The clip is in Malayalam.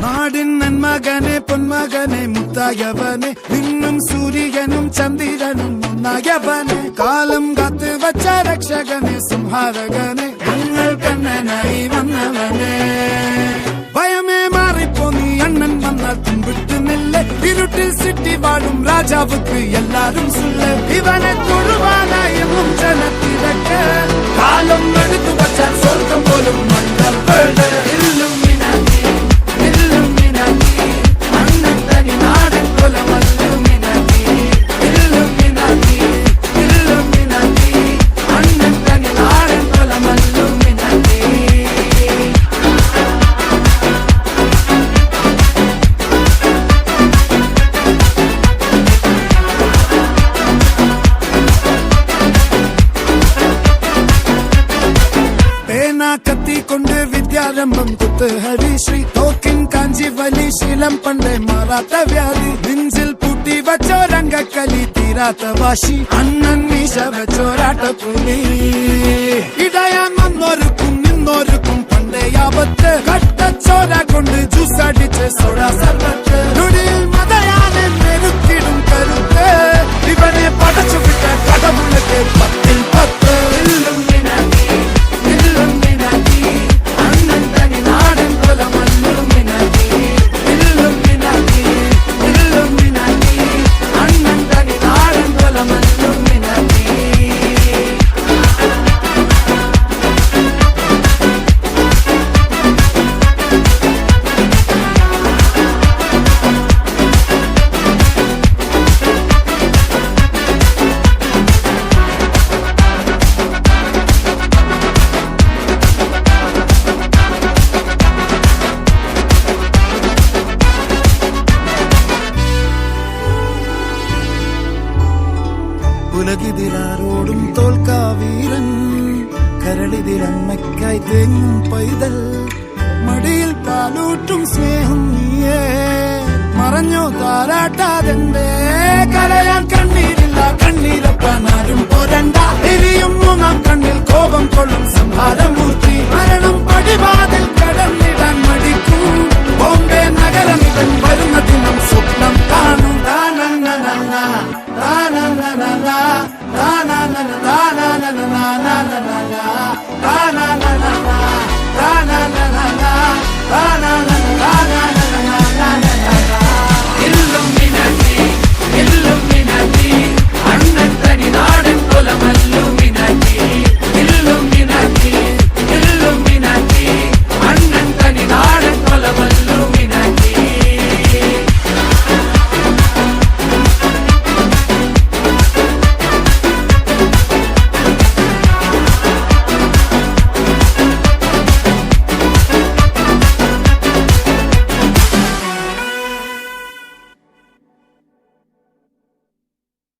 നാടിൻ നന്മകനെ പൊന്മകനെ മുത്തായവനെ നിന്നും സൂര്യനും ചന്ദ്രനും ഒന്നായവനെ കാലം കാത്ത് വച്ച രക്ഷകനെ സംഹാരകനെ ഞങ്ങൾ കണ്ണനായി വന്നവനെ ഭയമേ മാറിപ്പോ നീ അണ്ണൻ വന്നാൽ തുമ്പിട്ടുന്നില്ല ഇരുട്ടിൽ സിറ്റി വാഴും രാജാവുക്ക് എല്ലാരും സുല്ല ഇവനെ തൊഴുവാനായി ജനത്തിരക്ക് കാലം എടുത്തു വച്ചാൽ സ്വർഗം പോലും മണ്ണപ്പേട് കത്തിക്കൊണ്ട് വിദ്യാരംഭം കുത്ത് ഹരിശ്രീ തോക്കിൻ കാഞ്ചി വലി ശീലം പണ്ടേ മാറാത്ത വ്യാധി നെഞ്ചിൽ പൂട്ടി വച്ചോരംഗക്കലി തീരാത്ത വാശി അണ്ണൻ മീശ വെച്ചോരാട്ടപ്പുലി ഇടയാൻ വന്നോർക്കും നിന്നോർക്കും പണ്ടേ ആപത്ത് കട്ടച്ചോര കൊണ്ട് ജ്യൂസ് അടിച്ച് സോഡ സർബത്ത് നൊടിയിൽ മതയാനെ മെരുക്കിടും കരുത്ത് ഇവനെ പടച്ചു വിട്ട കടവുള്ളക്ക് 10-10 ഉലകിതിരാരോടും തോൽക്കാവീരൻ കരളിതിരമ്മയ്ക്കായി തേങ്ങും പൈതൽ മടിയിൽ പാലൂട്ടും സ്നേഹം നീയേ മറഞ്ഞോ താരാട്ടാതെന്റെ കരയാൻ കണ്ണീരില്ല കണ്ണീരപ്പാനാരും പോരണ്ട എരിയും മൂന്നാം കണ്ണിൽ കോപം കൊള്ളും സംഹാരമൂർത്തി മരണം പടിവാതിൽ കടന്നിടാൻ മടിക്കും ബോംബെ നഗരം ഇവൻ വരുന്ന ദിനം